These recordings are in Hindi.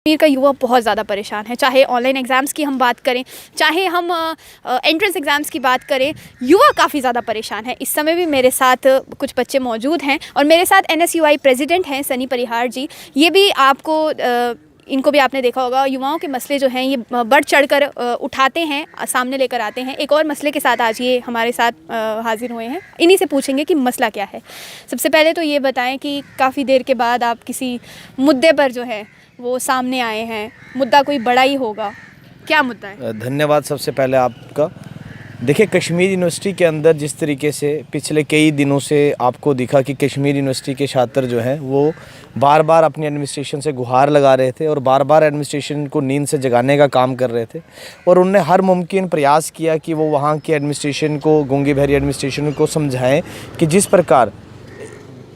कश्मीर का युवा बहुत ज़्यादा परेशान है। चाहे ऑनलाइन एग्ज़ाम्स की हम बात करें, चाहे हम एंट्रेंस एग्ज़ाम्स की बात करें, युवा काफ़ी ज़्यादा परेशान है। इस समय भी मेरे साथ कुछ बच्चे मौजूद हैं और मेरे साथ NSUI प्रेसिडेंट हैं सनी परिहार जी। ये भी आपको इनको भी आपने देखा होगा, युवाओं के मसले जो हैं ये बढ़ चढ़कर उठाते हैं, सामने लेकर आते हैं। एक और मसले के साथ आज ये हमारे साथ हाजिर हुए हैं। इन्हीं से पूछेंगे कि मसला क्या है। सबसे पहले तो ये बताएं कि काफ़ी देर के बाद आप किसी मुद्दे पर जो है वो सामने आए हैं। मुद्दा कोई बड़ा ही होगा, क्या मुद्दा है? धन्यवाद सबसे पहले आपका। देखिए, कश्मीर यूनिवर्सिटी के अंदर जिस तरीके से पिछले कई दिनों से आपको दिखा कि कश्मीर यूनिवर्सिटी के छात्र जो हैं वो बार बार अपनी एडमिनिस्ट्रेशन से गुहार लगा रहे थे और बार बार एडमिनिस्ट्रेशन को नींद से जगाने का काम कर रहे थे, और उनने हर मुमकिन प्रयास किया कि वो वहाँ की एडमिनिस्ट्रेशन को, गूंगी बहरी एडमिनिस्ट्रेशन को समझाएं कि जिस प्रकार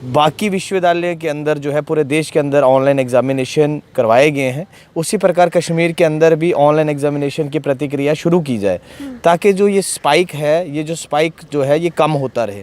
बाकी विश्वविद्यालय के अंदर जो है पूरे देश के अंदर ऑनलाइन एग्जामिनेशन करवाए गए हैं, उसी प्रकार कश्मीर के अंदर भी ऑनलाइन एग्जामिनेशन की प्रतिक्रिया शुरू की जाए, ताकि जो ये स्पाइक है ये कम होता रहे।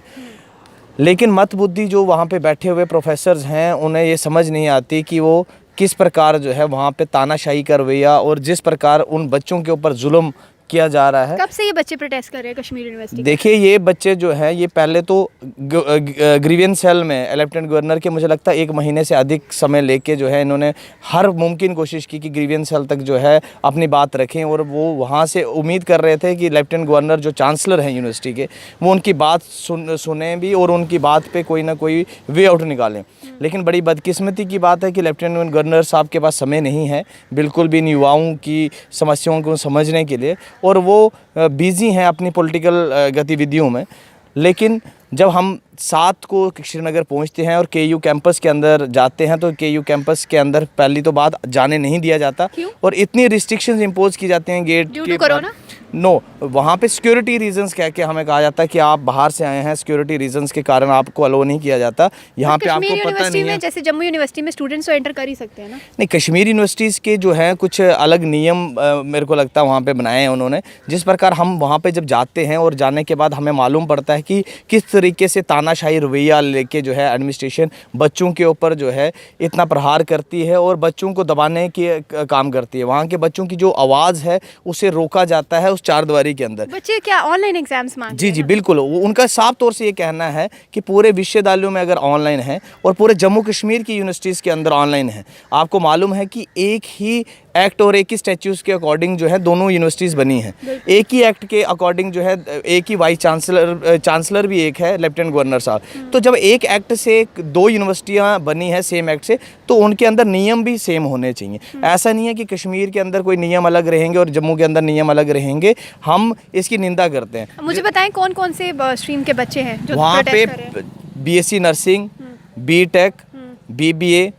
लेकिन मतबुद्धि जो वहाँ पे बैठे हुए प्रोफेसर्स हैं, उन्हें ये समझ नहीं आती कि वो किस प्रकार जो है वहाँ पे तानाशाही का रवैया और जिस प्रकार उन बच्चों के ऊपर जुल्म किया जा रहा है। कब से ये बच्चे प्रोटेस्ट कर रहे हैं कश्मीर यूनिवर्सिटी? देखिए, ये बच्चे जो हैं ये पहले तो ग्रीवियंस सेल में लेफ्टिनेंट गवर्नर के मुझे लगता है 1 महीने से अधिक समय लेके जो है इन्होंने हर मुमकिन कोशिश की कि ग्रीवियंस सेल तक जो है अपनी बात रखें, और वो वहाँ से उम्मीद कर रहे थे कि लेफ्टिनेंट गवर्नर जो चांसलर हैं यूनिवर्सिटी के, वो उनकी बात सुने भी और उनकी बात पे कोई ना कोई वे आउट निकालें। लेकिन बड़ी बदकिस्मती की बात है कि लेफ्टिनेंट गवर्नर साहब के पास समय नहीं है बिल्कुल भी इन युवाओं की समस्याओं को समझने के लिए, और वो बिज़ी हैं अपनी पॉलिटिकल गतिविधियों में। लेकिन जब हम 7 को श्रीनगर पहुंचते हैं और KU कैंपस के अंदर जाते हैं, तो KU कैंपस के अंदर पहली तो बात जाने नहीं दिया जाता। क्यों? और इतनी रिस्ट्रिक्शंस इंपोज की जाती हैं गेट के कोरोना? नो, वहाँ पे सिक्योरिटी रीजंस कह के हमें कहा जाता है कि आप बाहर से आए हैं, सिक्योरिटी रीजंस के कारण आपको अलो नहीं किया जाता। यहाँ पे आपको पता नहीं है, जैसे जम्मू यूनिवर्सिटी में स्टूडेंट्स तो एंटर कर ही सकते हैं ना? नहीं, कश्मीर यूनिवर्सिटीज़ के जो हैं कुछ अलग नियम मेरे को लगता है वहाँ पे बनाए हैं उन्होंने। जिस प्रकार हम वहाँ पे जब जाते हैं और जाने के बाद हमें मालूम पड़ता है कि किस तरीके से तानाशाही रवैया लेके जो है एडमिनिस्ट्रेशन बच्चों के ऊपर जो है इतना प्रहार करती है और बच्चों को दबाने के काम करती है। वहाँ के बच्चों की जो आवाज़ है उसे रोका जाता है उस चारदीवारी के अंदर। बच्चे क्या ऑनलाइन एग्जाम्स मांगते हैं? जी बिल्कुल, उनका साफ तौर से ये कहना है कि पूरे विश्वविद्यालयों में अगर ऑनलाइन है और पूरे जम्मू कश्मीर की यूनिवर्सिटीज़ के अंदर ऑनलाइन है। आपको मालूम है कि एक ही एक्ट और एक ही स्टैट्यूज़ के अकॉर्डिंग जो है दोनों यूनिवर्सिटीज़ बनी हैं। एक ही एक्ट के अकॉर्डिंग जो है एक ही वाइस चांसलर भी एक है, लेफ्टिनेंट गवर्नर साहब। तो जब एक एक्ट से 2 यूनिवर्सिटियाँ बनी हैं सेम एक्ट से, तो उनके अंदर नियम भी सेम होने चाहिए। ऐसा नहीं है कि कश्मीर के अंदर कोई नियम अलग रहेंगे और जम्मू के अंदर नियम अलग रहेंगे। हम इसकी निंदा करते हैं। मुझे बताएं कौन कौन से स्ट्रीम के बच्चे हैं जो वहाँ पे? BSc नर्सिंग, BTech, BBA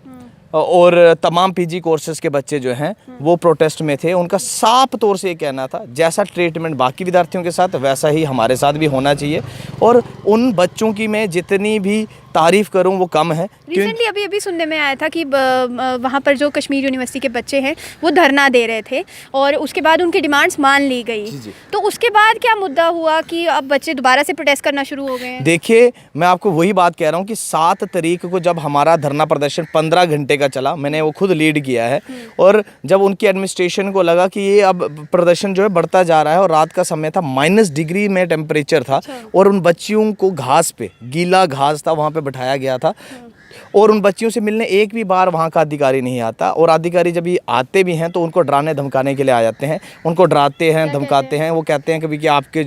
और तमाम PG कोर्सेज़ के बच्चे जो हैं वो प्रोटेस्ट में थे। उनका साफ तौर से ये कहना था जैसा ट्रीटमेंट बाकी विद्यार्थियों के साथ वैसा ही हमारे साथ भी होना चाहिए, और उन बच्चों की मैं जितनी भी तारीफ़ करूं वो कम है। रिसेंटली अभी सुनने में आया था कि वहाँ पर जो कश्मीर यूनिवर्सिटी के बच्चे हैं वो धरना दे रहे थे और उसके बाद उनकी डिमांड्स मान ली गई। जी। तो उसके बाद क्या मुद्दा हुआ कि अब बच्चे दोबारा से प्रोटेस्ट करना शुरू हो गए हैं? देखिए, मैं आपको वही बात कह रहा हूँ कि 7 तारीख को जब हमारा धरना प्रदर्शन 15 घंटे का चला, मैंने वो खुद लीड किया है, और जब उनकी एडमिनिस्ट्रेशन को लगा कि ये अब प्रदर्शन जो है बढ़ता जा रहा है, और रात का समय था, -डिग्री में टेम्परेचर था, और उन बच्चियों को घास पे, गीला घास था, वहाँ पे बैठाया गया था, और उन बच्चियों से मिलने एक भी बार वहाँ का अधिकारी नहीं आता। और अधिकारी जब ये आते भी हैं तो उनको डराने धमकाने के लिए आ जाते हैं, उनको डराते हैं, धमकाते हैं। वो कहते हैं कभी कि आपके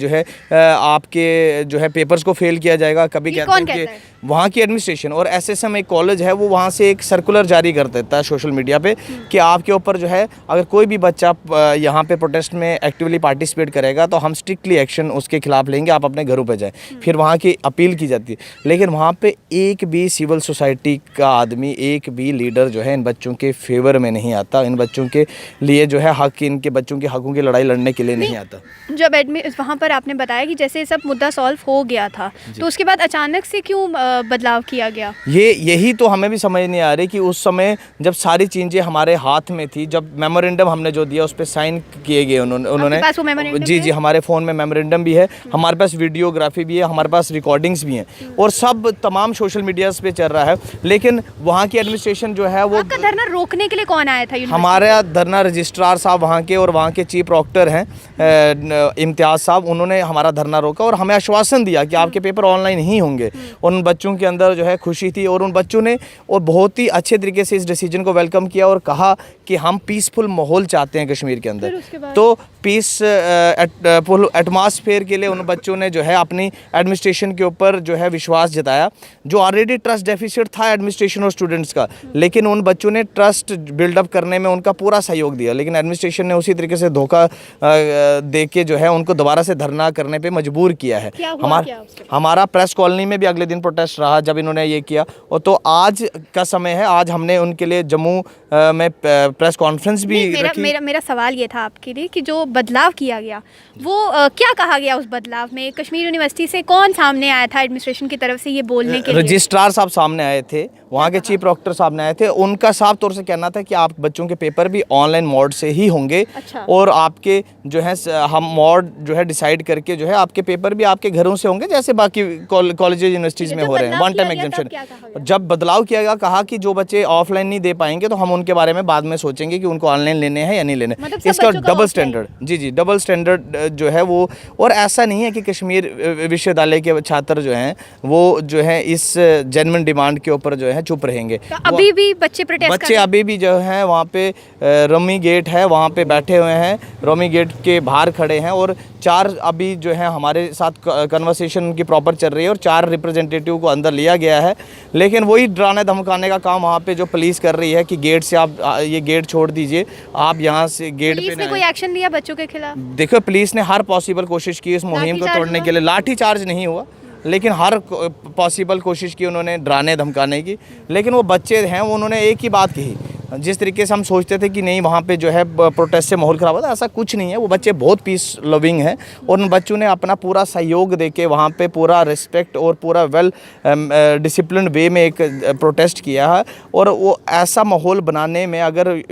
जो है पेपर्स को फेल किया जाएगा, कभी कहते हैं कि वहाँ की एडमिनिस्ट्रेशन और SSM एक कॉलेज है, वो वहाँ से एक सर्कुलर जारी कर देता है सोशल मीडिया पे कि आपके ऊपर जो है अगर कोई भी बच्चा यहाँ पे प्रोटेस्ट में एक्टिवली पार्टिसिपेट करेगा तो हम स्ट्रिक्टली एक्शन उसके खिलाफ लेंगे, आप अपने घरों पे जाएं। फिर वहाँ की अपील की जाती है, लेकिन वहाँ पे एक भी सिविल सोसाइटी का आदमी, एक भी लीडर जो है इन बच्चों के फेवर में नहीं आता, इन बच्चों के लिए जो है इनके बच्चों के हकों की लड़ाई लड़ने के लिए नहीं आता। जब वहाँ पर आपने बताया कि जैसे सब मुद्दा सॉल्व हो गया था, तो उसके बाद अचानक से क्यों बदलाव किया गया? यही तो हमें भी समझ नहीं आ रही कि उस समय जब सारी चीज़ें हमारे हाथ में थी, जब मेमोरेंडम हमने जो दिया उस पर साइन किए गए उन्होंने। जी, हमारे फ़ोन में मेमोरेंडम भी है, हमारे पास वीडियोग्राफी भी है, हमारे पास रिकॉर्डिंग्स भी हैं, और सब तमाम सोशल मीडियाज़ पे चल रहा है। लेकिन वहाँ की एडमिनिस्ट्रेशन जो है वो, आपका धरना रोकने के लिए कौन आया था यूनिवर्सिटी? हमारा धरना रजिस्ट्रार साहब वहाँ के और वहाँ के चीफ प्रॉक्टर हैं इम्तियाज़ साहब, उन्होंने हमारा धरना रोका और हमें आश्वासन दिया कि आपके पेपर ऑनलाइन ही होंगे। उन बच्चों के अंदर जो है खुशी थी और उन बच्चों ने और बहुत ही अच्छे तरीके से इस डिसीजन को वेलकम किया और कहा कि हम पीसफुल माहौल चाहते हैं कश्मीर के अंदर। तो पीस एटमॉस्फेयर के लिए उन बच्चों ने जो है अपनी एडमिनिस्ट्रेशन के ऊपर जो है विश्वास जताया, जो ऑलरेडी ट्रस्ट डेफिसिट था एडमिनिस्ट्रेशन और स्टूडेंट्स का, लेकिन उन बच्चों ने ट्रस्ट बिल्डअप करने में उनका पूरा सहयोग दिया। लेकिन एडमिनिस्ट्रेशन ने उसी तरीके से धोखा दे के जो है उनको दोबारा से धरना करने पे मजबूर किया है। हमारा प्रेस कॉलोनी में भी अगले दिन प्रोटेस्ट रहा जब इन्होंने ये किया। और तो आज का समय है, आज हमने उनके लिए जम्मू में प्रेस कॉन्फ्रेंस भी मेरा मेरा सवाल ये था आपके लिए कि जो बदलाव किया गया वो क्या कहा गया उस बदलाव में? कश्मीर यूनिवर्सिटी से कौन सामने आया था एडमिनिस्ट्रेशन की तरफ से ये बोलने के लिए? रजिस्ट्रार साहब सामने आए थे, वहाँ के चीफ प्रॉक्टर सामने आए थे। उनका साफ तौर से कहना था कि आप बच्चों के पेपर भी ऑनलाइन मोड से ही होंगे। अच्छा। और आपके जो है हम मोड जो है डिसाइड करके जो है आपके पेपर भी आपके घरों से होंगे जैसे बाकी कॉलेजेस यूनिवर्सिटीज़ में हो रहे हैं, वन टाइम एग्जामिनेशन। जब बदलाव किया गया, कहा कि जो बच्चे ऑफलाइन नहीं दे पाएंगे तो हम उनके बारे में बाद में सोचेंगे कि उनको ऑनलाइन लेने हैं या नहीं लेने। इसका डबल स्टैंडर्ड, जी डबल स्टैंडर्ड जो है वो। और ऐसा नहीं है कि कश्मीर विश्वविद्यालय के छात्र जो हैं वो जो है इस जेन्युइन डिमांड के ऊपर जो है चुप रहेंगे। तो अभी भी बच्चे अभी भी जो है वहाँ पे रोमी गेट है, वहाँ पे बैठे हुए हैं, रोमी गेट के बाहर खड़े हैं। और 4 अभी जो है हमारे साथ कन्वर्सेशन उनकी प्रॉपर चल रही है और 4 रिप्रेजेंटेटिव को अंदर लिया गया है। लेकिन वही डराने धमकाने का काम वहाँ पे जो पुलिस कर रही है कि गेट से आप ये गेट छोड़ दीजिए, आप यहाँ से गेट पे ने कोई एक्शन लिया बच्चों के खिलाफ? देखो, पुलिस ने हर पॉसिबल कोशिश की इस मुहिम को तोड़ने के लिए। लाठी चार्ज नहीं हुआ, लेकिन हर पॉसिबल कोशिश की उन्होंने डराने धमकाने की। लेकिन वो बच्चे हैं, उन्होंने एक ही बात कही, जिस तरीके से हम सोचते थे कि नहीं वहाँ पे जो है प्रोटेस्ट से माहौल ख़राब होता है, ऐसा कुछ नहीं है। वो बच्चे बहुत पीस लविंग हैं और उन बच्चों ने अपना पूरा सहयोग देके वहाँ पे पूरा रिस्पेक्ट और पूरा वेल डिसिप्लिन वे में एक प्रोटेस्ट किया है। और वो ऐसा माहौल बनाने में अगर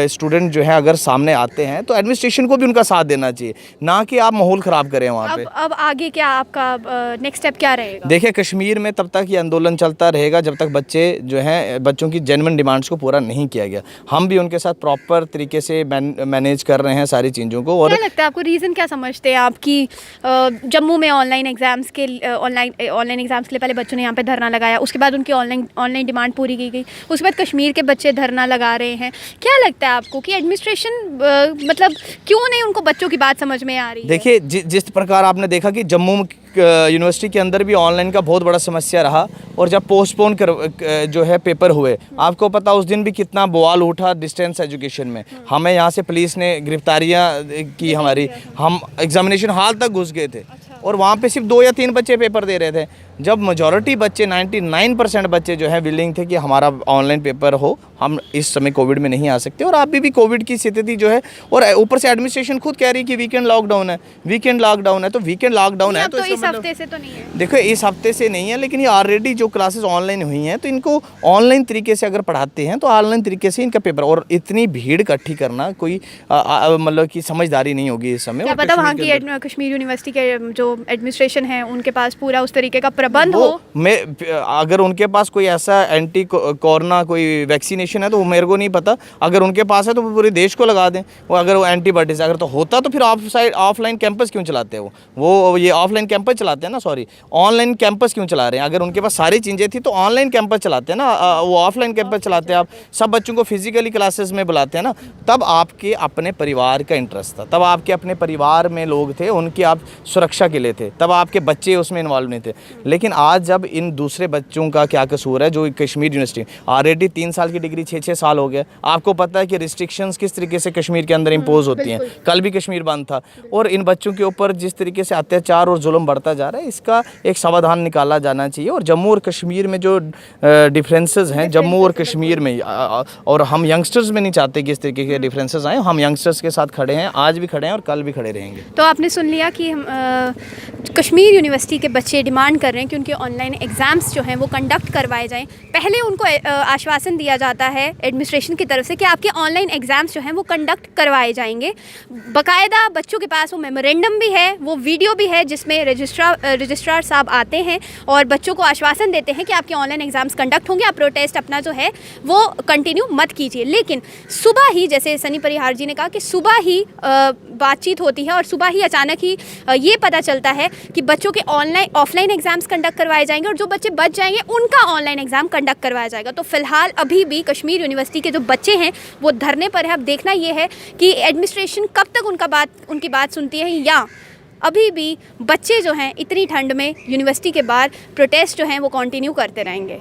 स्टूडेंट जो है अगर सामने आते हैं तो एडमिनिस्ट्रेशन को भी उनका साथ देना चाहिए, ना कि आप माहौल ख़राब करें वहाँ पे। अब आगे क्या आपका नेक्स्ट स्टेप क्या रहेगा? देखिए, कश्मीर में तब तक ये आंदोलन चलता रहेगा जब तक बच्चों की जेन्युइन डिमांड्स को पूरा नहीं किया गया। हम भी उनके साथ प्रॉपर तरीके से मैनेज कर रहे हैं सारी चीज़ों को। और क्या लगता है आपको, रीज़न क्या समझते हैं आप कि जम्मू में ऑनलाइन एग्जाम्स के लिए पहले बच्चों ने यहाँ पे धरना लगाया, उसके बाद उनकी ऑनलाइन डिमांड पूरी की गई, उसके बाद कश्मीर के बच्चे धरना लगा रहे हैं। क्या लगता है आपको कि एडमिनिस्ट्रेशन मतलब क्यों नहीं उनको बच्चों की बात समझ में आ रही है? देखिए, जिस प्रकार आपने देखा कि जम्मू यूनिवर्सिटी के अंदर भी ऑनलाइन का बहुत बड़ा समस्या रहा और जब पोस्टपोन जो है पेपर हुए, आपको पता उस दिन भी कितना बवाल उठा डिस्टेंस एजुकेशन में। हमें यहाँ से पुलिस ने गिरफ्तारियाँ की हमारी, हम एग्जामिनेशन हॉल तक घुस गए थे और वहाँ पे सिर्फ 2 या 3 बच्चे पेपर दे रहे थे, जब मेजॉरिटी बच्चे 99% बच्चे जो है विलिंग थे कि हमारा ऑनलाइन पेपर हो, हम इस समय कोविड में नहीं आ सकते। और अभी भी कोविड की स्थिति जो है, और ऊपर से एडमिनिस्ट्रेशन खुद कह रही है कि वीकेंड लॉकडाउन है। तो वीकेंड लॉकडाउन है तो इस हफ्ते से तो नहीं है। देखो, इस हफ्ते से नहीं है, लेकिन ये ऑलरेडी जो क्लासेस ऑनलाइन हुई हैं तो इनको ऑनलाइन तरीके से अगर पढ़ाते हैं तो ऑनलाइन तरीके से इनका पेपर। और इतनी भीड़ इकट्ठी करना कोई मतलब कि समझदारी नहीं होगी इस समय। क्या पता वहाँ की कश्मीर यूनिवर्सिटी के जो एडमिनिस्ट्रेशन है उनके पास पूरा उस तरीके का प्रबंध हो। अगर उनके पास कोई ऐसा एंटी कोरोना कोई वैक्सीनेशन है तो मेरे को नहीं पता, अगर उनके पास है तो पूरे देश को लगा दें। वो अगर वो एंटीबॉडीज अगर तो होता तो फिर ऑफलाइन कैंपस क्यों चलाते हैं? वो ये ऑफलाइन कैंपस चलाते हैं ना, सॉरी ऑनलाइन कैंपस क्यों चला रहे हैं? अगर उनके पास सारी चीज़ें थी तो ऑनलाइन कैंपस चलाते हैं ना, वो ऑफलाइन कैंपस चलाते हैं। आप सब बच्चों को फिजिकली क्लासेस में बुलाते हैं ना, तब आपके अपने परिवार का इंटरेस्ट था, तब आपके अपने परिवार में लोग थे, उनकी आप सुरक्षा के लिए थे, तब आपके बच्चे उसमें इन्वॉल्व नहीं थे। लेकिन आज जब इन दूसरे बच्चों का क्या कसूर है, जो कश्मीर यूनिवर्सिटी ऑलरेडी 3 साल की डिग्री 6-6 साल हो गया, आपको पता है कि रिस्ट्रिक्शंस किस तरीके से कश्मीर के अंदर इम्पोज होती हैं। कल भी कश्मीर बंद था और इन बच्चों के ऊपर जिस तरीके से अत्याचार और जुल्म बढ़ता जा रहा है, इसका एक समाधान निकाला जाना चाहिए। और जम्मू और कश्मीर में जो डिफरेंसेस हैं जम्मू और कश्मीर में, और हम यंगस्टर्स में नहीं चाहते कि इस तरीके के डिफरेंसेस आए। हम यंगस्टर्स के साथ खड़े हैं, आज भी खड़े हैं और कल भी खड़े रहेंगे। तो आपने सुन लिया कि कश्मीर यूनिवर्सिटी के बच्चे डिमांड कर रहे हैं कि उनके ऑनलाइन एग्ज़ाम्स जो हैं वो कंडक्ट करवाए जाएं। पहले उनको आश्वासन दिया जाता है एडमिनिस्ट्रेशन की तरफ से कि आपके ऑनलाइन एग्ज़ाम्स जो हैं वो कंडक्ट करवाए जाएंगे। बाकायदा बच्चों के पास वो मेमोरेंडम भी है, वो वीडियो भी है जिसमें रजिस्ट्रार साहब आते हैं और बच्चों को आश्वासन देते हैं कि आपके ऑनलाइन एग्ज़ाम्स कंडक्ट होंगे, आप प्रोटेस्ट अपना जो है वो कंटिन्यू मत कीजिए। लेकिन सुबह ही, जैसे सनी परिहार जी ने कहा कि सुबह ही बातचीत होती है और सुबह ही अचानक ही ये पता चलता है कि बच्चों के ऑफलाइन एग्ज़ाम्स कंडक्ट करवाए जाएंगे और जो बच्चे बच जाएंगे उनका ऑनलाइन एग्ज़ाम कंडक्ट करवाया जाएगा। तो फिलहाल अभी भी कश्मीर यूनिवर्सिटी के जो बच्चे हैं वो धरने पर है। अब देखना ये है कि एडमिनिस्ट्रेशन कब तक उनकी बात सुनती है, या अभी भी बच्चे जो हैं इतनी ठंड में यूनिवर्सिटी के बाहर प्रोटेस्ट जो हैं वो कंटिन्यू करते रहेंगे।